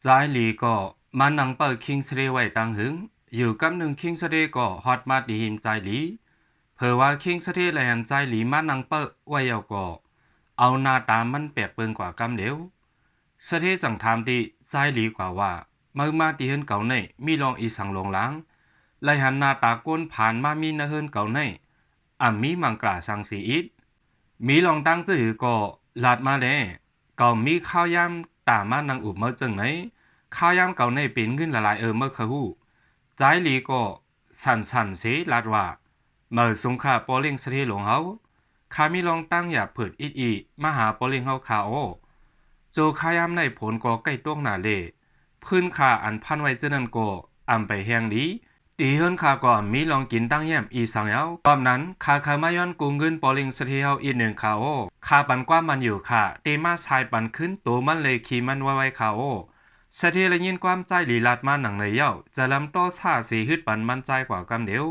ใจหลีก็มันนังเปิดคิงเสเดไว้ตั้งหึงอยู่กับหนึ่งคิงเสเดก็ฮอตมาดีหิมใจหลีเผื่อว่าคิงเสเดแลนใจหลีมันนังเปิดไว้ยาวก็เอาหน้าตามันแปลกเปิงกว่ากำเดียวเสเดจังถามดีใจหลีกว่าว่าเมื่อมาดีเฮินเก่าในมีลองอีสังลงล้างไลหันหน้าตาก้นผ่านมามีนาเฮินเก่าในมีมังกราสังสีอิดมีลองตั้งจื้อก็ลาดมาแล้วก็มีข้าวยำตามานังอุบเมื่อจังไหนข้าวยำเก่าในเป็นเงินละลายเมื่อเขาหูใจหลีก็สั่นเสียลาดว่าเมื่อสงข้าปอลิงสะเทหลงเฮาข้ามีลองตั้งอย่าเผิดอีมาหาปอลิงเฮาข้าโอโจข้าวยำในผลก็ใกล้ต้วงหนาเลพื้นข้าอันพันไว้เจนั้นก็ไปแหงดีตีเฮินข้าก็มีลองกินตั้งแย้มอีสังเยาตอนนั้นข้าเคยมาย้อนกูเงินปอลิงสะเทเฮาอีกหนึ่งข้าโอข้าปันกว่ามันอยู่ข้าตีมาสายปันขึ้นตัวมันเลยขี่มันไว้ข้าโอสะเทเลยยินความใจหลีลาดมาหนังเลยเย้าจะลำโต้ซาสีฮึดปันมันใจกว่ากำเดียว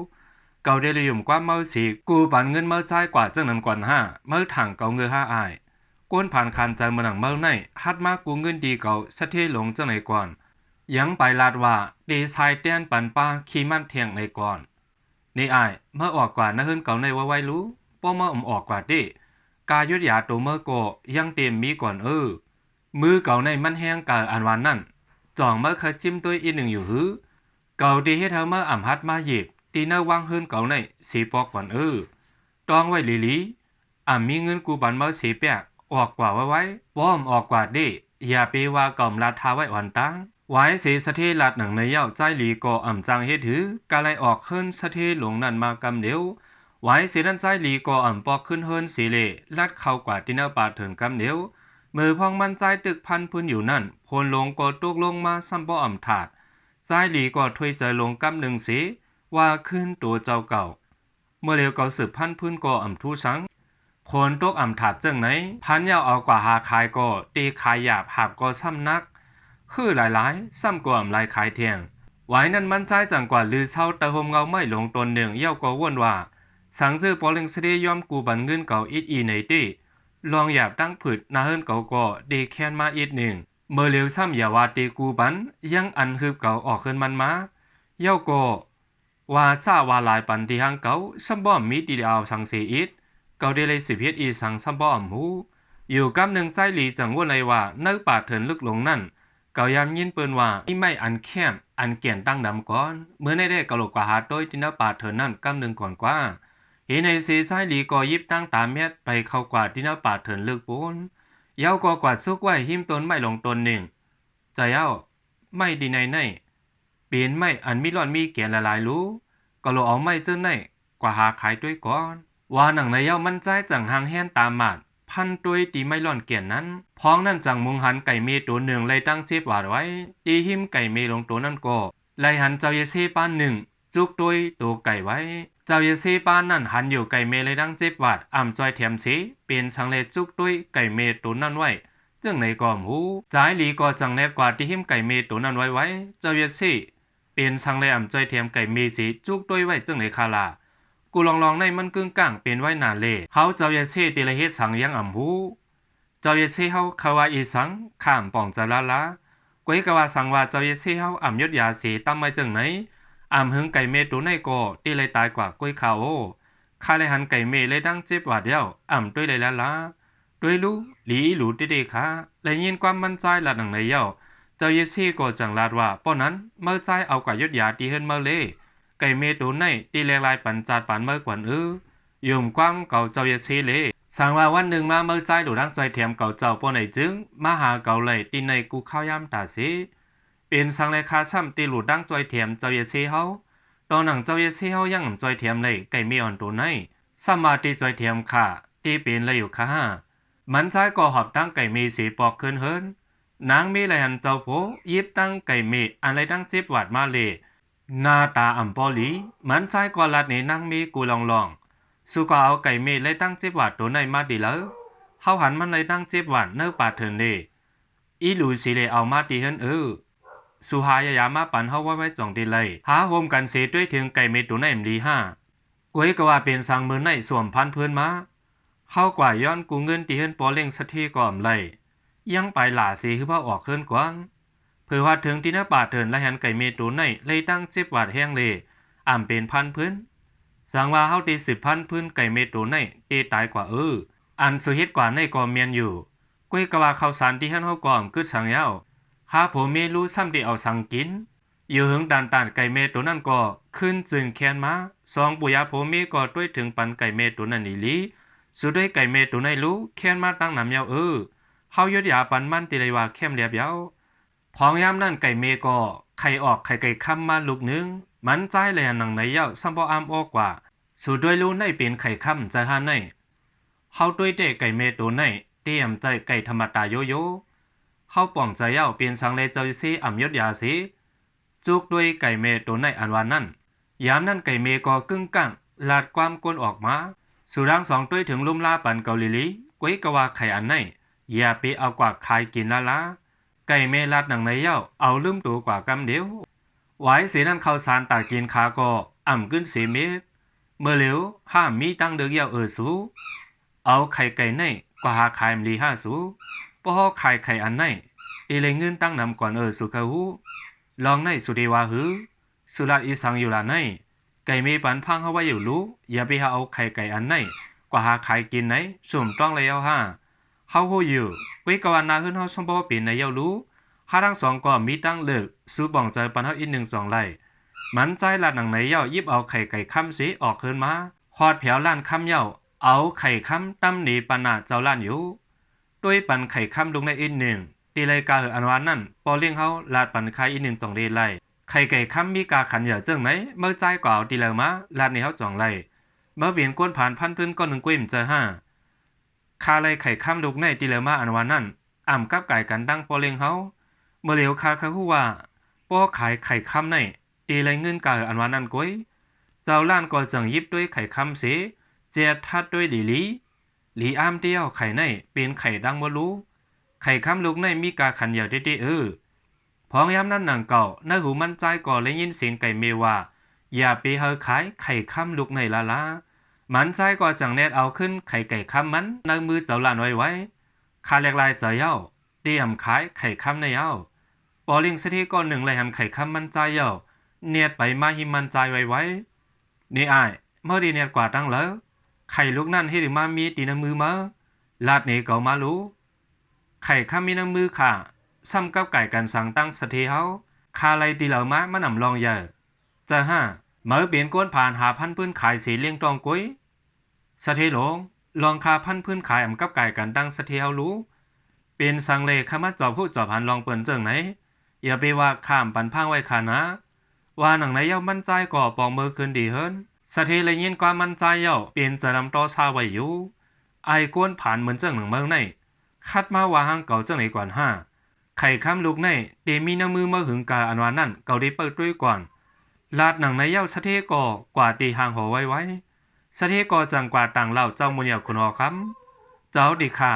เก่าเดลิยมความเมื่อสีกูปันเงินเมื่อใจกว่าจังนั้นก่อนเมื่อถังเก่าเงืออายก้นผ่านคันใจมันหนังเมื่อในฮัดมากูเงินดีเก่าสะเทหลงจังไหนก่อนยังไปลาดว่าดีชายเตี้ยนปันป้าขี่มันเทียงในก่อนนี่อายเมื่อออกกว่านะเฮินเก่าในว่าไว้รู้ป้อเมื่อออกกว่าดิกายุดยาตัวเมื่อก็ยังเต็มมีก่อนมือเก่าในมันแห้งกาอันวันนั่นจ่องเมื่อเคยจิ้มตัวอีหนึ่งอยู่เก่าดีให้เธอเมื่อฮัดมาหยิบตีเนวางเฮินเก่าในสีปอกก่อนตองไว้ลีมีเงินกูบันเมื่อสีเปียกออกกว่าไว้ป้อมออกกว่าดิอย่าไปว่าก่อมลาทาไว้อ่อนตั้งไว้เสียสะเทลัดหนังในเย้าใจหลีก็จังเฮ็ดถือกาไลออกเฮินสะเทหลงนั่นมากำเดียวไว้เสียดันใจหลีก็ปอกขึ้นเฮินสีเลลัดเข้ากว่าที่เนปาเถินกำเดียวมือพองมันใจตึกพันพื้นอยู่นั่นพลลงก็ตกลงมาซ้ำบ่ถาดใจหลีก็ถ้วยใจลงกำหนึ่งสีว่าขึ้นตัวเจ้าเก่าเมื่อเร็วเก่าสืบพันพื้นก็ทูสังพลตกถาดจังไหนพันยาวเอากว่าหาขายก็ตีขายหยาบหาบก็ซ้ำนักหลายซ้ำกว่าลายขายเทียงไว้นั้นมันใจจังกว่าลือเช่าตะหมเงาไม่ลงตนหนึ่งเย้าก็ว่นว่าสังจื้อปอลิงเสดยอมกูบันเงินเก่าอีในตีลองหยาบตั้งผืดนาเฮินเก่าก็ดีแค้นมาหนึ่งเมื่อเร็วซ้ำอย่าว่าตีกูบันยังอันฮึบเก่าออกขึ้นมันมาเย้าก็ว่าซาว่าลายปันที่หางเก่าซ้ำบ่มีตีเอาสังเสียเก่าได้เลยสิบเฮ็ดอีสังซ้ำบ่หูอยู่กับหนึ่งใจหลีจังว่นเลยว่าเนื้อป่าเถินลึกลงนั่นเก่ายามยินเปิ้นว่านี่ไม่อันแคมอันเกี่ยนตั้งดำก่อนเมื่อได้กะโหลกกว่าหาโดยที่เนื้อป่าเถินนั่นกำหนึ่งก่อนกว่าเห็นในสีใจหลีก็ยิบตั้งตามเม็ดไปเข้ากว่าที่เนื้อป่าเถินลึกปูนเย้าก็กวาดซุกไว้หิมตนไม่ลงตนหนึ่งใจเย้าไม่ดีในเปลี่ยนไม่อันมีร้อนมีเกี่ยนละลายรู้ก็โลเอาไม่เจ้าในกว่าหาขายด้วยก่อนว่าหนังในเย้ามันใจจังหางแห่นตามมาดพันตัวตีไม่ล่อนเกี่ยนนั้นพ้องนั่นจังมุงหันไก่เมตัวหนึ่งเลยตั้งเซฟวาดไว้ตีหิมไก่เมลงตัวนั่นก็ไลหันเจ้าเยเซปานหนึ่งจุกตัวไก่ไว้เจ้าเยเซปานนั่นหันอยู่ไก่เมเลยตั้งเจ็บวาดจอยแถมเสเปลี่ยนสังเลจุกไก่เมตัวนั่นไว้จึงในกอมหูจ่ายหลีก็จังแนบกว่าที่หิมไก่เมตัวนั้นไว้เจ้าเยเซเปลี่ยนสังเลจอยแถมไก่เมสีจุกไว้จึงในคาลากูลองในมันกึ่งกลางเป็นไว้นาเลเขาเจ้าเยเซ่ตีละเฮ็ดสังยังหูเจ้าเยเซ่เขาคาวาอีสังข้ามป่องจะละก้อยกว่าสังว่าเจ้าเยเซ่เขายศยาสีตั้มไม่จังไหนหึงไก่เมตัวในก็ตีเลยตายกว่าก้อยเขาข้าเลยหันไก่เมเลยดังเจ็บว่าเดียวด้วยเลยละด้วยรู้หลีหลูดีค่ะเลยยินความมั่นใจละหนังในเย้าเจ้าเยเซ่ก็จังลาดว่าป้อนั้นเมื่อใจเอากว่ายศยาตีเฮินเมื่อเลยไก่เมตูในตีเลลายปันจาดปันเมื่อกวนยุ่มความเก่าเจ้าเยซีเลยสั่งว่าวันหนึ่งมาเมื่อใจดูดังใจเทียมเก่าเจ้าป้อไหนจึงมาหาเก่าเลยตีในกูข้าวยำตาสีเป็นสั่งเลยคาซ้ำตีหลุดดังใจเทียมเจ้าเยซีเขาตอนหนังเจ้าเยซีเขายังใจเทียมเลยไก่เมอ่อนตัวในสมาตีใจเทียมค่ะตีเป็นเลยอยู่ค่ะมันใจก็หอบตั้งไก่เมสีปอกขึ้นเฮิรนนางมีอะไรหันเจ้าโผยิบตั้งไก่เมอะไรตั้งเจ็บหวาดมาเลยหน้าตาปอลีมันใจกอลัดนี่นั่งมีกูลองสุก็เอาไก่เมเลยตั้งเจ็บหวาดตัวในมาดีแล้วเขาหันมันเลยตั้งเจ็บหวาดเนื้อป่าเถินเลยอีลูสิเลยเอามาดีเฮินสุหายามาปันเขาไว้จ่องดีเลยหาโฮมกันเสียด้วยถึงไก่เมตัวในดีกวยก็ว่าเป็นสังมือในสวมพันเพื่อนมาเข้ากว่าย้อนกูเงินดีเฮินปอเล่งสักทีก่อมเลยยังไปหล่าสีคือพ่อออกขึ้นก่อนเ เพื่อว่าถึงที่หน้าป่าเถินและหันไก่เมตูในเลยตั้ง10 บาทแห้งเลยอ่ำเป็นพันพื้นสังว่าเฮาตี10,000พื้นไก่เมตูในตีตายกว่าอันสุฮิตกว่าในกอเมียนอยู่ก้วยกว่าข้าวสารที่หันเฮาก่อมคือสังยาวหาผมเมรู้ซ้ำที่เอาสังกินอยู่หึงด่านไก่เมตูนั่นก็ขึ้นจึงแคนมา2ปุยาผมเมก็ด้วยถึงปันไก่เมตูนั่นอีหลีสุดด้วยไก่เมตูในรู้แคนมาตั้งน้ำยาวเฮายดยาปันมันติเลยว่าเข้มเรียบยาวพองยามนั่นไก่เมก็ไข่ออกไข่ไก่ค้ำมาลูกนึงมันใจเลยหนังในเย้าซ้ำพออามออกกว่าสู่ด้วยรู้ในเป็นไข่ค้ำใจหาในเฮาด้วยเด็กไก่เมตัวในเตรียมใจไก่ธรรมตาโยโย่เฮาป่องใจเย้าเป็นสังเลเจ้าซีอ่ำยดยาสีจุกด้วยไก่เมตัวในอันวานนั่นยามนั่นไก่เมก็กึ่งกังลาดความก้นออกมาสู่ร่างสองด้วยถึงลุ่มลาปันเกาหลีก้วยกว่าไข่อันในอย่าไปเอากว่าคายกินละไก่เมลัดหนังในเย้าเอาลืมตัวกว่ากำเดียวไว้เสียนั่นเขาสารตากินขาก็อ่ำขึ้น4 เมตรเมื่อเหลียวห้ามมีตั้งเดือกเย้าสูเอาไข่ไก่ในกว่าหาไข่มลี5 สูพอไข่อันในอีเลยเงินตั้งนำก่อนสุเขาหูลองในสุดีวาหือสุราอีสังอยู่ละในไก่เมปันพังเขาไว้อยู่รู้อย่าไปหาเอาไข่ไก่อันในกว่าหาไข่กินไหนสุ่มต้องเลยเอาเฮาหูอยู่วิกวานาขึ้นเฮาสมบูรณ์ปีในเย้ารู้หาทั้งสองก็มีตั้งเลิกสู้บ่องใจปันเฮาอีก1-2 ไร่มันใจลาดหนังในเย้ายิบเอาไข่ไก่ค้ำสีออกขึ้นมาฮอดแผวล้านค้ำเย้าเอาไข่ค้ำตั้มหนีปันนาเจ้าล้านอยู่ด้วยปันไข่ค้ำลงในอีก1ตีเลยกาอันวานนั่นปอเลี้ยงเฮาลาดปันไข่อีก1-2 ไร่ไข่ไก่ค้ำมีกาขันเหยื่อเจิ้งไหนเมื่อใจกว่าเอาตีเลยมาลาดในเฮา2 ไร่เมื่อเปลี่ยนก้นผ่านพันพื้นก็1 กุ้ยมเจอ5คาเลยไข่ค้ำลูกในตีเลยมาอันวานนั่นอ่ำกับไก่กันดังปอเลี้ยงเฮาเมื่อเหลียวคาฮู้ว่าป้อขายไข่ค้ำในตีเลยเงินกาอันวานนั่นก้อยเจ้าล้านก็จังยิบด้วยไข่ค้ำเสเจียทัดด้วยหลีอ้ามเดียวไข่ในเป็นไข่ดังบ่รู้ไข่ค้ำลูกในมีกาขันเหยื่อได้พองยามนั้นหนังเก่าในหูมันใจก่อเลยยินเสียงไก่เมว่าอย่าไปเฮาขายไข่ค้ำลูกในละมันใจก็จังแนดเอาขึ้นไข่ไก่ค้ำมันในมือเจ้าล้านไว้คาเรียกลายเจ้าเย้าเตรียมขายไข่ค้ำในเย้าปอลิงสถีก่อน1เลยหันไข่ค้ำมันใจเย้าเนียดไปมาหิมันใจไว้นี่อ้ายเมื่อดีเนียดกว่าตั้งแล้วไข่ลูกนั่นให้ถึงมามีตีน้ำมือมาลาดนี่เก่ามารู้ไข่ค้ำมีน้ำมือค่ะซ้ำกับไก่กันสั่งตั้งสถีเฮาคาไรตีเหล่ามามันนำลองเยอะจะเมื่อเปลี่ยนก้นผ่านหาพันพื้นขายสีเลี้ยงตองกุ้ยสถีหลงลองคาพันพื้นขายกับไก่กันตั้งสถีเฮารู้เป็นสังเลขมาจอบผู้จอบหันลองเปิ่นเจิงไหนอย่าไปว่าข้ามปันพังไว้ขานะว่าหนังไหนเย้ามั่นใจก่อปองมือคืนดีเฮิรนสถีเลยยินความมั่นใจเย้าเป็นจะนำต่อชาไว้อยู่ไอ้ก้นผ่านเหมือนเจิงหนึ่งเมืองในคัดมาว่าห้างเก่าเจิงไหนก่อนไข่ค้ำลูกในเตมีน้ำมือมาหึงกาอันวานนั่นเก่าได้เปิดด้วยก่อนลาดหนังในเย้าสถีก่อกว่าตีห่างหัวไว้สถีก่อจังกว่าต่างเล่าเจ้ามุญยาคุณหอคำเจ้าดีค่ะ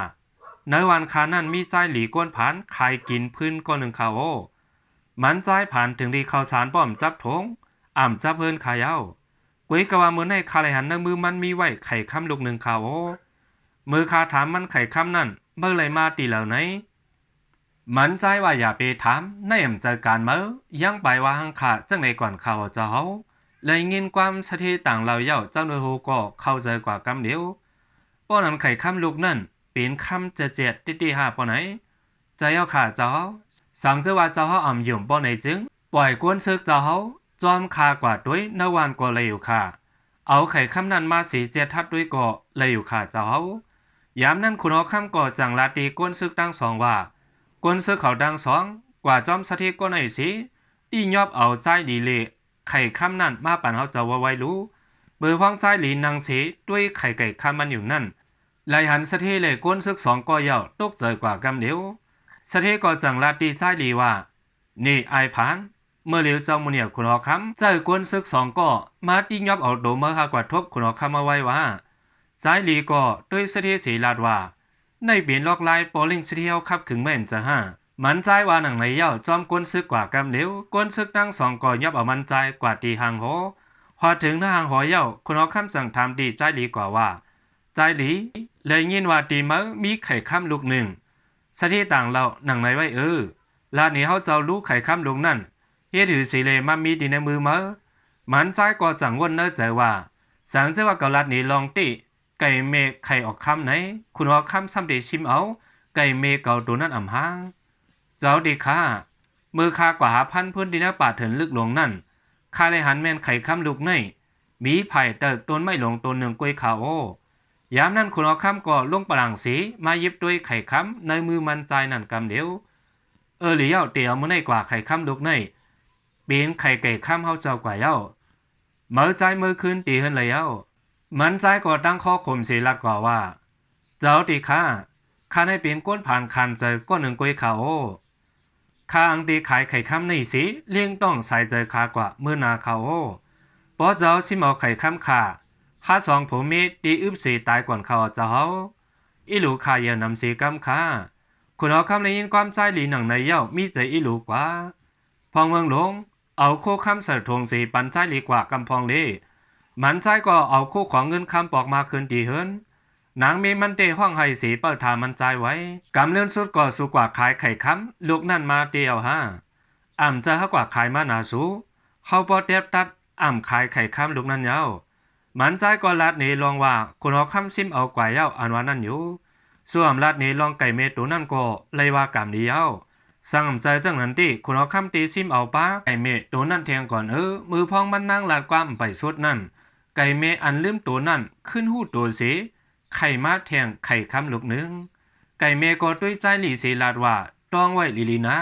ในวันคานั่นมีใจหลีก้นผ่านขายกินพื้นก้อน1 ข้าวมันใจผ่านถึงดีข้าวสารป้อมจับถงอ่ำจับเพิ่นขายเอากุ้ยกะว่ามือในคาไหลหันในมือมันมีไว้ไข่ค้ำลูก1 ข้าวมือคาถามมันไข่ค้ำนั่นเมื่อไรมาตีเหล่าไหนมันใจว่าอย่าไปถามในอำเจอการเมื่อยังไปว่าหังขาจังในก่อนข่าวเจ้าเลยเงินความสถิต่างเราเย้าเจ้าเนื้อหูก็เข้าใจกว่ากำเดียวป้อนั้นไข่ค้ำลูกนั่นเป็นคำเจ็ดติหาป้อไหนใจเย้าขาเจ้าสั่งเจ้าว่าเจ้าอ่ำยุ่มป้อไหนจึงปล่อยกวนซึกเจ้าจอมคากว่าด้วยนวันก็เลยอยู่ค่ะเอาไข่ค้ำนั้นมาสี7 ทัดด้วยก็เลยอยู่ค่ะเจ้ายามนั้นคุณเอาคำก่อจังลาตีกวนซึกตั้ง2ว่ากวนซึกเขาดัง2กว่าจอมสถิก็ไหนสิตียอบเอาใจดีเลยไข่ค้ำนั้นมาปั่นเขาจะว่าไว้รู้เบอร์พ้องใจหลีนางสีด้วยไข่ไก่ค้ำมันอยู่นั่นไล่หันสถิเลยกวนซึก2ก็เย่าตกใจกว่ากำเดียวสถิก็จังลาตีใจดีว่านี่ไอผ่านเมื่อเหลียวเจ้ามุนีคุณหอคำใจกวนซึก2ก็มาตียอบเอาโดเมื่อหากว่าทบคุณหอคำมาไว้ว่าใจหลีก็ด้วยสถิสีลาดว่าในเปลี่ยนลอกลายปอลิงสถิเฮาขับขึงแม่นจะมันใจว่าหนังไหนเย้าจอมกวนซึกกว่ากำเดียวกวนซึกตั้ง2ก็ยอบเอามันใจกว่าตีหางหอพอถึงถ้าหางหอเย้าคุณหอคำจังทำดีใจหลีกว่าว่าใจหลีเลยยินว่าตีเมื่อมีไข่ค้ำลูก1สถิต่างเราหนังไหนไว้ ลาดนี้เขาเจ้ารู้ไข่คำลงนั่นเฮ็ดถือสีเลมามีดีในมือเมื่อมันใจก็จังวนเนอใจว่าสังเจว่าเกาลัดนี้ลองติไก่เมฆไข่ออกคำไหนคุณออกคำซ้ำเดชิมเอาไก่เมฆเก่าตัวนั้นอ่ำหางเจ้าดีค่ะมือคากว่า1,000พื้นดินป่าเถินลึกหลงนั่นคาเลยหันแมนไข่คำลูกในมีไผ่เติบต้นไม่หลงตัวหนึ่งกล้วยขาวโอยามนั้นคุณออกคำก็ลงปลังสีมายิบด้วยไข่คำในมือมันใจนั่นกำเดียวเหลียวเตียวมือในกว่าไข่คำลูกในเป็นไข่ไก่คำเฮาเจ้ากว่าเย้าเมื่อใจมือคืนตีขึ้นเลยเย้ามันใจก็ตั้งข้อข่มสีลัดกว่าว่าเจ้าตีข้าให้เป็นก้นผ่านคันเจอก้นหนึ่งกล้วยขาวข้าอังตีขายไข่คำในสีเลี้ยงต้องใส่เจอขากว่ามือนาเขาเพราะเจ้าชิมเอาไข่คำขา52ผมมีตีอึบสีตายก่อนเขาเจ้าอีหลูขาเยนำสีกำขาคุณเอาคำในยินความใจหลีหนังในเย้ามีใจอีหลูกว่าพองเมืองหลงเอาโคคำเสดทงสีปันใจหลีกว่ากำพองเลยมันใจก็เอาโคของเงินคำปอกมาคืนตีเฮินนางมีมันเตห้องไห้สีเปิดทามันใจไว้กำเลื่อนสุดก็สูกว่าขายไข่คำลูกนั่นมาเตียวอ่ำจะฮกว่าขายมาหนาสูเขาปอเตียบตัดอ่ำขายไข่คำลูกนั่นเย้ามันใจก็ลัดนี้ลองว่าคุณเอาคำซิมเอากว่าเย้าอันว่านั่นอยู่ส่วนลัดนี้ลองไก่เมตูนั่นก็เลยว่ากำดีเย้าสั่งใจจังนั้นที่คุณเอาคำตีซิมเอาป้าไก่เมตัวนั่นเทียงก่อนมือพองมันนั่งลาดความไปสุดนั่นไก่เมอันลืมตัวนั่นขึ้นหูตัวสีไข่มาแทงไข่คำลูกนึงไก่เมก็ด้วยใจหลีสีลาดว่าต้องไว้ลีลีนะ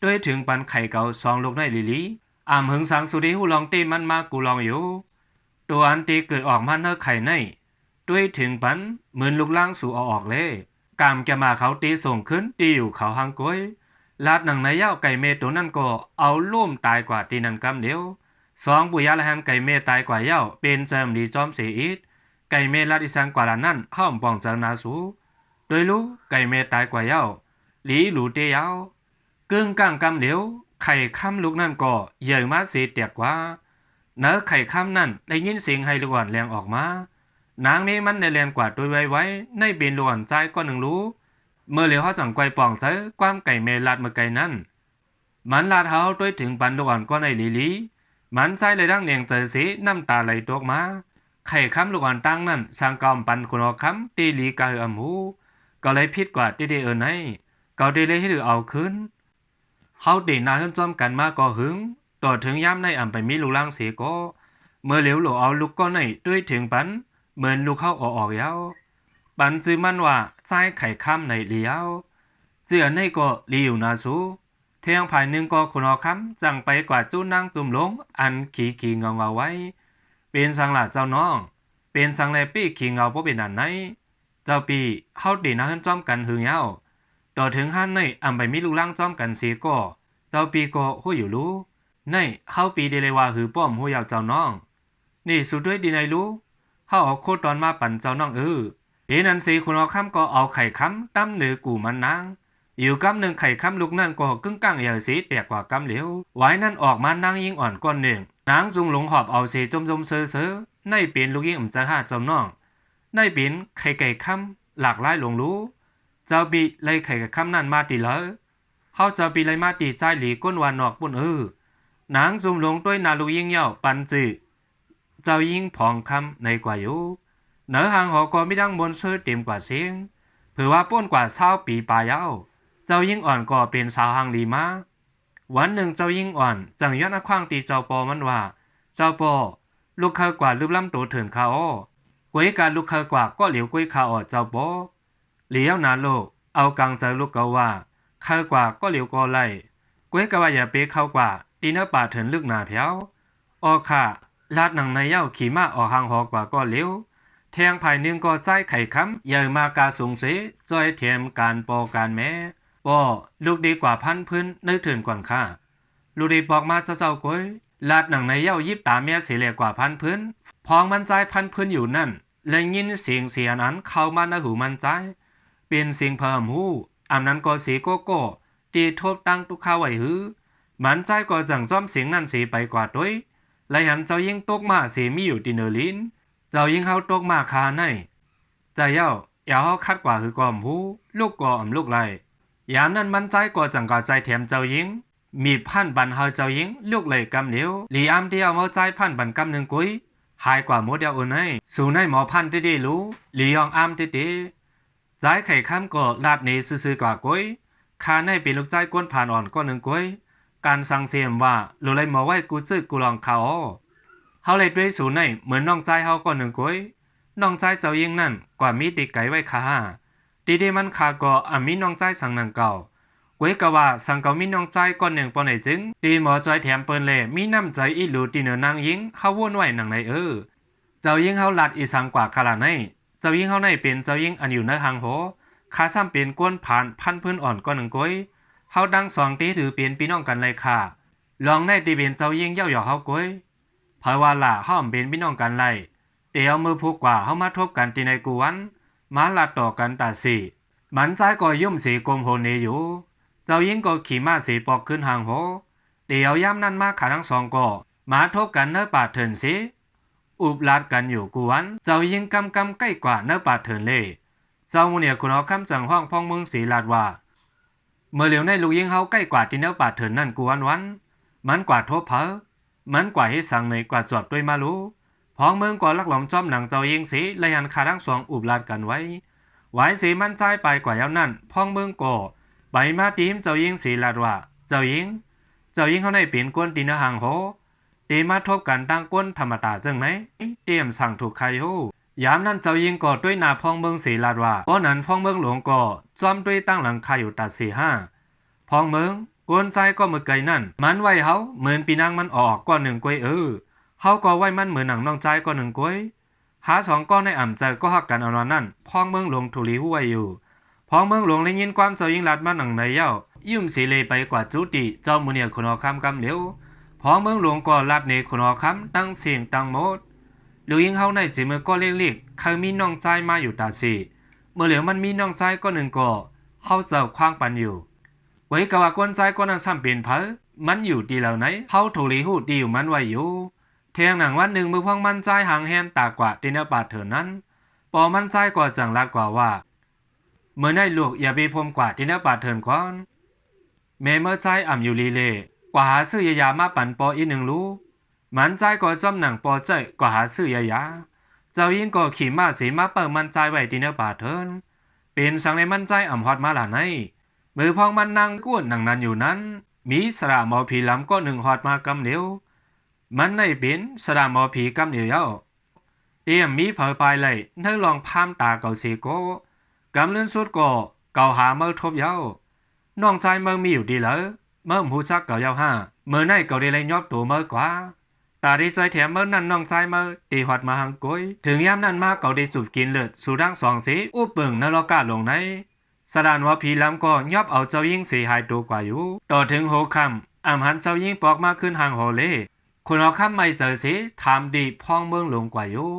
ด้วยถึงปันไข่เก่า2ลูกในลีลีอ่ำหึงสังสุดีหูลองตีมันมากูลองอยู่ตัวอันตีเกิดออกมาเนอไข่ในด้วยถึงปันเหมือนลูกล่างสู่เอาออกเลยกามแกมาเขาตีส่งขึ้นตีอยู่เขาหางก้อยลาดหนังในเย้าไก่เมตัวนั่นก็เอาล่มตายกว่าตีนันกำเดียว2ปุยาละหันไก่เมตายกว่าเย้าเป็นเจิมดีจอมเสียอิดไก่เมลาดิสังกว่าละนั่นห้อมปองเจ้านาสูโดยรู้ไก่เมตายกว่าเย้าหลีหลูเตียวกึ่งกลางกำเดียวไข่ค่ำลูกนั่นก็ใหญ่มาสีเตียกว่าเนื้อไข่ค่ำนั่นได้ยินเสียงให้ลูกอ่อนแรงออกมานางนี้มันได้แรงกว่าตัวไว้ในเบนลูกอ่อนใจก็หนึ่งรู้เมื่อเหลียวเขาจังไกวปองเจอความไก่เมลาดเมื่อไก่นั้นมันลาดเท้าด้วยถึงปันลูกอ่อนก็ในลีมันใจเลยดังเลียงเจอสีน้ำตาไหลตกมาไข่คำลูกอ่อนตั้งนั่นสร้างกอมปันคุณออกคำตีหลีกาอมูก็เลยพิดกว่าที่ได้ในก็ได้เลยให้ถือเอาคืนเขาตีนาขึ้นจอมกันมาก็หึงต่อถึงย้ำในอ่ำไปมีลูกล่างเสียก็เมื่อเหลียวหลูเอาลูกก็ในด้วยถึงปันเหมือนลูกเข้าออกยาวปันจื้อมันว่าใจไข่คำในเลี้ยวเจือในก็เลี้ยวนาสูเทียงภายหนึ่งก็คุณออกคำจังไปกว่าจู้นั่งจุ่มลงอันขี่เงาไว้เป็นสังหลาเจ้าน้องเป็นสังแลปี้ขี่เงาเพราะเป็นอันไหนเจ้าปีเฮาตีนะขึ้นจ้อมกันหึงยาวต่อถึงหันในอ่ำไปมีลูกล่างจ้อมกันสีก็เจ้าปีก็หู้อยู่รู้ในเฮาปีเดเลยว่าหือป้อมหู้ยาวเจ้าน้องนี่สุดด้วยดีในรู้เฮาเอาโคตรมาปั่นเจ้าน้องเอนันสีคุณเอาคำก็เอาไข่คำตั้มเนือกูมันนางอยู่กำหนึ่งไข่คำลูกนั่นก็กึ่งกลางเยาสีแตกกว่ากำเหลียวไว้นั่นออกมานั่งยิงอ่อนก้อนหนึ่งนางจุงหลงหอบเอาเสจมเสือในเปลี่ยนลูกยิงจะหาเจ้าน้องในเปลี่ยนไข่ไก่คำหลากหลายหลงรู้เจ้าบีเลยไข่ไก่คำนั่นมาตีเลยเขาเจ้าบีเลยมาตีใจหลีก้นวานนอกปุ่นนางจุงหลงด้วยนาลูกยิงเย่าปันจืเจ้ายิงผ่องคำในกว่าอยู่เนื้อหางหอก็ไม่ดังบนเสื้อเต็มกว่าเสียงเผื่อว่าป้นกว่า20 ปีปลายเย้าเจ้ายิ่งอ่อนก็เป็นสาวหางดีมาวันหนึ่งเจ้ายิ่งอ่อนจังย้อนคว้างตีเจ้าปอมันว่าเจ้าปอลูกเคยกว่ารูปล้ำตัวเถินข้าก๋วยการลูกเคยกว่าก็เหลียวก๋วยข้าเจ้าปอเหลียวนาโลกเอากังเจอลูกเกาว่าเคยกว่าก็เหลียวก็ไล่ก๋วยกว่าอย่าเป๊เข้ากว่าตีเนื้อป่าเถินลึกหนาเพียวค่ะลาดหนังในเย้าขี่ม้าออกหางหอกว่าก็เหลียวแทงภายหนึ่งก็ใจไข่ค้ำใหญ่มากาสูงเสจอยเทียมการปอการแม้ปอลูกดีกว่าพันพื้นนึกถึงก่อนค่ะลูกดีบอกมาเจ้าก้อยลาดหนังในเย้ายิบตาเมียเสียเหลกว่าพันพื้นพองมันใจพันพื้นอยู่นั่นเลยยินเสียงนั้นเข้ามาในหูมันใจเป็นเสียงเพิ่มหูอำนั้นก็สีโกโก้ตีทบตั้งตุกข้าไว้หือมันใจก็จังซ้อมเสียงนั่นสีไปกว่าด้วยและหันเจ้ายิ่งตกมาเสียมีอยู่ตีเนลินเจ้ายิ่งเฮาตกมาคาในใจเย้าอย่าเฮาคัดกว่าคือกอมหูลูกกอมลูกไร ยามนั้นมันใจก็จังก่อใจแถมเจ้าหญิงมีพันบันเฮาเจ้าหญิงลูกเลยกำเหลียวหลีอามเดียวเอาใจพันบันกำหนึ่งกุ้ยหายกว่าหมดเดียวอุ่นให้สู่ในหมอพันที่ได้รู้หลียองอามที่ดีใจไข่ข้ามก็ลาดนี้ซื่อๆกว่ากุ้ยคาในเป็นลูกใจก้นผ่านอ่อนก็หนึ่งกุ้ยการสั่งเสียมว่าลูเลยหมอไว้กูซื้อกูลองเขาเฮาเลยด้วยสู่ในเหมือนน้องใจเฮาก็หนึ่งกุ้ยน้องใจเจ้าหญิงนั่นกว่ามีติไก่ไว้คาดีๆมันขาก็มีน้องใจสั่งนังเก่าเวกว่าสังเกามีน้องใจก่อนหนึ่งปอนไหนจึงดีหมอจอยแถมเปิ้นเลยมีน้ำใจอีหลูตีเนอนางยิงเฮาวนไว้นังไหนเจ้ายิงเฮาลัดอีสังกว่าขนาดไหนเจ้ายิงเฮาในเป็นเจ้ายิงอันอยู่ในหางโหขาซ้ำเป็นก้นผ่านพันพื้นอ่อนก่อนหนึ่งก้อยเฮาดังสองตีถือเป็นพี่น้องกันเลยค่ะลองได้ตีเป็นเจ้ายิงเย่าหยอกเฮาก้อยเพราะว่าล่ะเฮาเป็นพี่น้องกันเลยเดี๋ยวมือพูกกว่าเฮามาทบกันตีในกูวันมาลัดต่อกันตาสีมันใจก็ยุ่มสีกลมโหนอยู่เจ้ายิงก็ขี่ม้าสีปอกขึ้นหางโหเดี๋ยวย่ำนั่นมาขาทั้งสองก็มาทบกันเนื้อป่าเถินสิอุบลัดกันอยู่กวนเจ้ายิงกำใกล้กว่าเนื้อป่าเถินเลยเจ้าเนี่ยคุณเอาคำจังห้องพ่องเมืองสีลาดว่าเมื่อเหลียวในลูกยิงเฮาใกล้กว่าที่เนื้อป่าเถินนั่นกวนวันมันกว่าทบเพอมันกว่าให้สั่งในกว่าจอดด้วยมารู้พ้องเมืองกว่าลักหลอมจอมหนังเจ้ายิงสีเลยหันขาทั้งสองอุบลัดกันไว้สีมันใจไปกว่ายาวนั่นพ้องเมืองก่อใบมาตีมเจ้ายิงสีลาดว่าเจ้ายิงเขาในเปลี่ยนกวนตีเนื้อหางโหตีมาทบกันตั้งก้นธรรมตาจังไหนเตรียมสั่งถูกใครโหยามนั้นเจ้ายิงก่อด้วยนาพองเมืองสีลาดว่าเพราะนั้นพองเมืองหลวงก่อจอมด้วยตั้งหลังคาอยู่ตัด4-5พองเมืองกวนใจก็มือไกลนั่นมันไว้เฮาเหมือนปีนางมันออกก้อนหนึ่งกวยเฮาก็ไว้มันเหมือนหนังน้องใจก้อนหนึ่งกวยหาสองก้อนในอ่ำใจก็หักกันเอานอนนั่นพองเมืองหลวงถูลีหัวอยู่พองเมืองหลวงได้ยินความเจ้ายิงลาดมาหนังในเย้ายุ่มสีเลยไปกว่าจุติเจ้ามุเนียคนอคำกำเหลียวพอเมืองหลวงก็ลาดเนคนอคำตั้งเสียงตั้งหมดลูกยิงเฮาในจิมือก็เรียกเคยมีน้องใจมาอยู่ตาสีเมื่อเหลียวมันมีน้องใจก็หนึ่งก็เฮาเจ้าคว้างปันอยู่ไว้กว่ากวนใจก็นั่งซ้ำเป็นเพอมันอยู่ดีแล้วไหนเฮาถูลีหูดีอยู่มันไว้อยู่เทียงหนังวันหนึ่งมือพองมันใจห่างแหนตากว่าตีเนื้อปาดเถินนั้นปอมันใจก็จังลาดกว่าว่าเมื่อได้ลูกอย่าไปพมกว่าที่เนื้อปาดเถินก่อนเมื่อใจอ่ำอยู่ลีเล่กว่าหาซื้อยามาปั่นปออีหนึ่งรู้มันใจก็จอมหนังปอใจกว่าหาซื้อยาเจ้ายิงก็ขี่ม้าสีมาเปิดมันใจไว้ที่เนื้อปาดเถินเป็นสังในมันใจอ่ำฮอดมาหลานให้มือพองมันนั่งก้วนหนังนั้นอยู่นั้นมีสระหมอผีลำก็หนึ่งฮอดมากำเหลียวมันในเป็นสระหมอผีกำเหลียวเย้าเตรียมมีเผยไปเลยเธอลองพามตาเก่าสีโกกำเลื่อนสุดก็เก่าหาเมื่อทบเย้าน้องใจเมื่อมีอยู่ดีเลยเมื่อหูจักเก่าเย้าเมื่อในเก่าได้เลยยอบตัวเมื่อกว่าตาดีใจแถมเมื่อนั้นน้องใจเมื่อตีหอดมาหังกุ้ยถึงยามนั้นมาเก่าได้สูบกินเลือดสู่ร่างสองสีอุบเบิ่งนรกาลงในสดานว่าผีลำก็ยอบเอาเจ้ายิ่งสีหายตัวกว่าอยู่ต่อถึงโหคำอ่ำหันเจ้ายิ่งปอกมาขึ้นหางโหเล่คุณเอาคำไม่เจอสิถามดีพองเมืองหลวงกว่าอยู่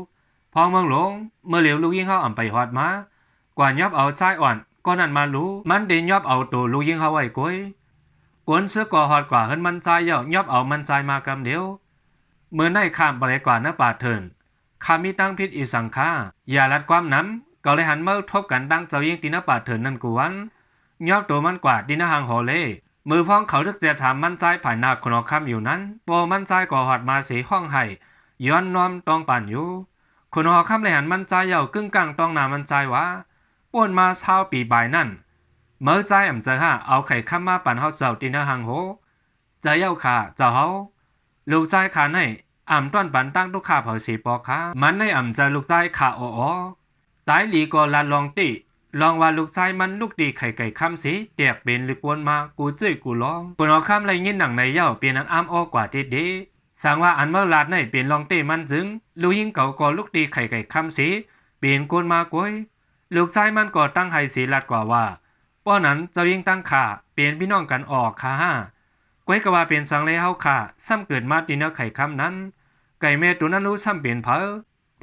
พองเมืองหลวงเมื่อเหลียวลูกยิ่งเขาอ่ำไปหอดมากว่ายอบเอาใจอ่อนก็นั่นมารู้มันเดินยอบเอาตัวลูกยิ่งเขาไว้กุ้ยกวนเสือก่อหอดกว่าเฮิรนมันใจเย่ายอบเอามันใจมากำเดียวเมื่อในข้ามไปกว่าเนื้อป่าเถินข้ามีตั้งพิษอีสังฆาอย่าลัดความน้ำก็เลยหันเมื่อทบกันตั้งเจ้ายิ่งตีเนื้อป่าเถินนั่นกวนยอบตัวมันกว่าดินหางโหเล่มือพ้องเขาทึกเจียถามมันใจผ่านหน้าคนออกคำอยู่นั้นโปมันใจก่อหอดมาสีห้องไห้ย้อนน้อมตองป่านอยู่คนออกคำเลยหันมันใจเย่ากึ่งกลางตองหน้ามันใจว่าป่วนมาเช้าปีบ่ายนั่นเมื่อใจอ่ำเจอเอาไข่ข้ามมาปั่นเฮาเจ้าตีนหางโหใจเย่าขาเจ้าเฮาลูกใจขาในอ่ำต้นปั่นตั้งทุกขาเผาสีปอขามันในอ่ำเจอลูกใจขาอ๋อใจหลีก็ลัดลองตีลองว่าลูกใจมันลูกดีไข่ไก่ข้ามสีเตียกเป็นหรือปวนมากูจื้อกูลองคนเอาข้ามไรยินหนังในเย่าเปลี่ยนอันอ้ำอ้อกว่าเด็ดสั่งว่าอันเมื่อลาดในเปลี่ยนลองเต้มันจึงลูกยิงเก่าก็ลูกดีไข่ไก่ข้ามสีเปลี่ยนกวนมากวยลูกชายมันก็ตั้งไห้สีลัดกว่าว่าป้อนั้นเจ้ายิงตั้งขาเปลี่ยนพี่น้องกันออกขาก้วยกว่าเป็นสังเลเฮาขาซ้ำเกิดมาดีเนื้อไข่คำนั้นไก่เมตุนั้นรู้ซ้ำเปลี่ยนเพอ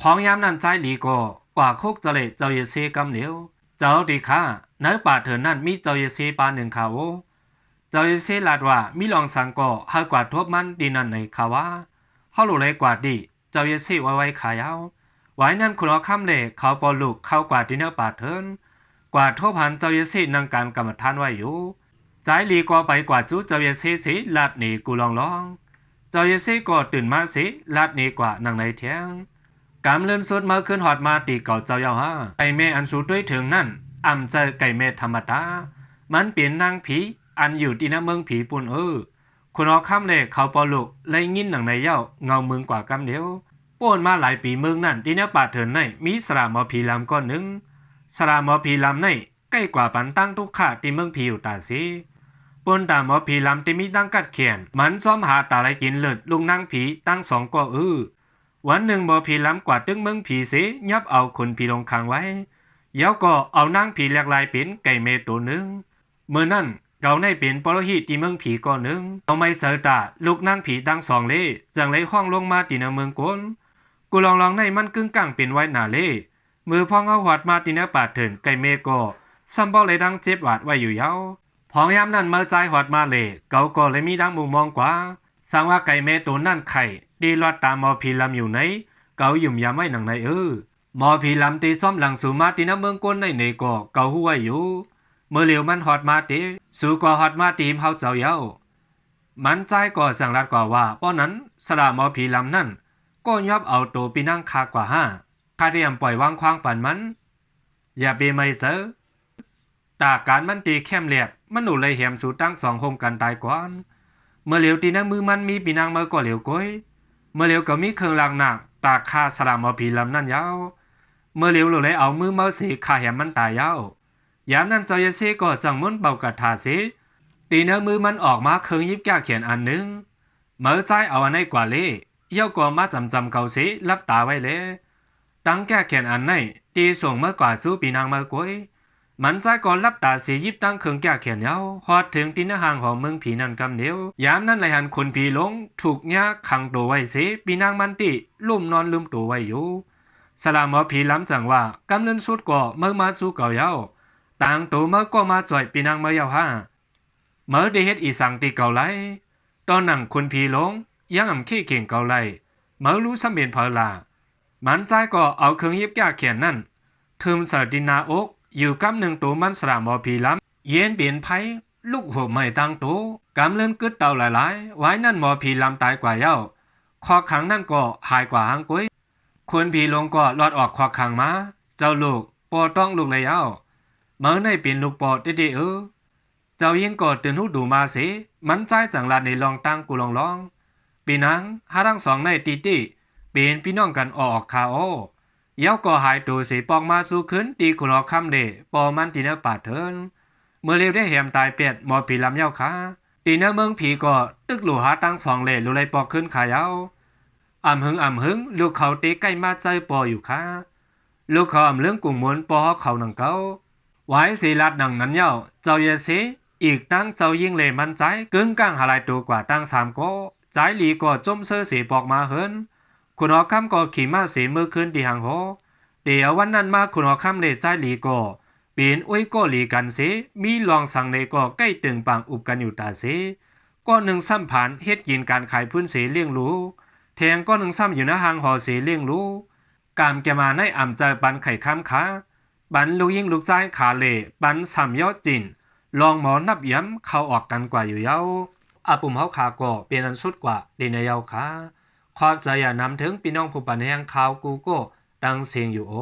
พองยามนั้นใจดีก็กว่าคุกจะเละเจ้าเยซีกำเหนียวเจ้าดีค่ะเนื้อป่าเถินนั่นมีเจ้าเยซีปาหนึ่งขาวเจ้าเยซีลัดว่ามีลองสังก็เฮากว่าทบมันดีนั่นในขาวเฮาหลุเลยกว่าดีเจ้าเยซีไว้ขายาวไว้นั่นคุณเอาคำเล่เขาปอลูกเข้ากว่าดินเนอร์ป่าเถิน กว่าทบหันเจ้าเยซีนังการกรรมฐานไว้อยู่ใจหลีก็ไปกว่าจูเจ้าเยซีสิลาดหนีกูลองเจ้าเยซีก็ตื่นมาสิลาดหนีกว่านังในเทียงกำเลื่อนสุดเมื่อขึ้นหอดมาตีเก่าเจ้าเยาฮะไก่เมอันสูด้วยถึงนั่นอ่ำเจอไก่เมธรรมดามันเปลี่ยนนางผีอันอยู่ที่หน้าเมืองผีปุ่นคุณออกข้ามเลยเขาปอลุเลยยินหนังในเย้าเงาเมืองกว่ากำเดียวป่นมาหลายปีเมืองนั่นที่เนื้อป่าเถินในมีสระหมอผีลำก้อนหนึ่งสระหมอผีลำในใกล้กว่าปันตั้งทุกขาที่เมืองผีอยู่ตาสีป่นตาหมอผีลำที่มีตั้งกัดเขียนมันซ้อมหาตาไรกินเลิศลุงนางผีตั้ง2ก็วันหนึ่งหมอผีลำกว่าตึ้งเมืองผีเสยับเอาคนผีลงขังไว้เย้าก็เอานางผีแหลกลายเป็นไก่เมตัวหนึ่งเมื่อนั่นเกาในเป็นปรหิตที่เมืองผีก่อนหนึ่งเอาไม่เจอตาลูกนั่งผีตั้ง2เล่จังเลยห้องลงมาตีในเมืองกนกูลองในมันกึ่งกลางเป็นไว้หนาเล่มือพองเอาหวัดมาตีในป่าเถินไก่เมก็ซัมบอกเลยดังเจ็บหวาดไว้อยู่ยาวพองยามนั้นเมื่อใจหวัดมาเล่เกาก็เลยมีดังมุมมองกว่าสังว่าไก่เมตัวนั่นไข่ดีรอดตามหมอผีลำอยู่ไหนเกายุ่มยามไว้หนังในหมอผีลำตีซ้อมหลังสู่มาตีในเมืองกนในก็เกาหัวอยู่เมื่อเหลียวมันหอดมาตีสู่ก็หอดมาตีมเฮาเจ้าเย้ามันใจก็สังรัดกว่าว่าป้อนั้นสระหมอผีลำนั่นก็ยอบเอาตัวปีนั่งคากว่าข้าเตรียมปล่อยวางควางปั่นมันอย่าไปไม่เจอตาการมันตีเข้มเรียบมันหนูเลยเหียมสู่ตั้ง2โฮมกันตายก่อนเมื่อเหลียวตีนั่งมือมันมีปีนั่งมือก็เหลียวก้อยเมื่อเหลียวก็มีเครื่องรางหนักตาคาสระหมอผีลำนั่นยาวเมื่อเหลียวเลยเอามือเมาสีขาเหียมมันตายยาวยามนั้นเจ้าเยซีก็จังมุนเบากระทาสิตีเนื้อมือมันออกมาเครื่องยิบแก้เขียนอันหนึ่งเมื่อใจเอาอันไหนกว่าเล่เย่าก็มาจำเกาสิรับตาไว้เลยตั้งแก้เขียนอันไหนตีส่งเมื่อกว่าสู้ปีนางเมื่อกวยมันใจก็รับตาสียิบตั้งเครื่องแก้เขียนเย้าฮอดถึงตีนห่างของเมืองผีนั่นกำเดียวยามนั้นเลยหันคนผีลงถูกยาขังตัวไว้สิปีนางมันตีลุ่มนอนลืมตัวไว้อยู่สลามหมอผีล้ำจังว่ากำเนินสุดก็เมื่อมาสู้เก่าเย้าต่างตัวเมื่อก็มาจ่อยปีนางเมื่อยาวเมื่อได้เฮ็ดอีสังตีเก่าไรตอนนั่งคนผีหลงยังอ่ำขี้เข่งเก่าไรเมื่อรู้สำเร็จเพลามันใจก็เอาเครื่องยิบแก้เขียนนั่นทึมเสดินาอกอยู่กำหนึ่งตัวมันสระหมอผีล้ำเย็นเปลี่ยนไพ่ลูกหัวไม่ตั้งตัวกำเล่นกึดเต่าหลายๆไว้นั่นหมอผีล้ำตายกว่าเย้าคอขังนั่นก็หายกว่าหางกุ้ยคนผีหลงก็รอดออกคอขังมาเจ้าลูกปอต้องลูกเลยเย้าเมื่อในเป็นลูกปอดดีเจ้ายิ่งกอดตื่นหูดูมาสิมันใจจังลาในลองตั้งกูลองปีนังหาทั้ง2ในตีเป็นพี่น้องกันออกคาโอเย้าก็หายตัวสิปองมาสู้ขึ้นตีคุณอคำเดปอมันตีเนื้อป่าเถินเมื่อเร็วได้แหมตายเป็ดหมอผีลำเย้าขาตีเนื้อเมืองผีก็ตึกหลูหาตั้ง2เลลุเลยปอขึ้นขาเย้าอ่ำหึงลูกเขาตีใกล้มาใจปออยู่ค่ะลูกเขาอ่ำเรื่องกุ่มมวนปอเขาหนังเก้าไว้สีลัดหนังนั้นเย้าเจ้าเยสีอีกตั้งเจ้ายิ่งเลยมันใจกึ่งกลางหลายตัวกว่าตั้ง3ก็ใจหลีก็จมเสื้อสีปอกมาเฮินคุณหอคำก็ขี่มาสีมือขึ้นที่หางโหเดี๋ยววันนั้นมาคุณหอคำเลยใจหลีก็เป็นอุ้ยก็หลีกันสิมีลองสั่งเลยก็ใกล้ตึงปางอุบกันอยู่ตาสิก็หนึ่งซ้ำผ่านเฮ็ดกินการขายพื้นสีเลี้ยงลูกแทงก็หนึ่งซ้ำอยู่หน้าหางหอสีเลี้ยงลูกกามแกมาในอ่ำใจปันไข่ค้ำขาบันลูกยิ่งลูกใจขาเล่บันซ้ำยอดจินลองหมอนับย้ำเข้าออกกันกว่าอยู่เย้าอาปุ่มเฮาขาก็เปลี่ยนอันสุดกว่าดีในเย้าขาขอบใจอย่านำถึงพี่น้องผู้ปันแห่งข่าวกูโก้ดังเสียงอยู่โอ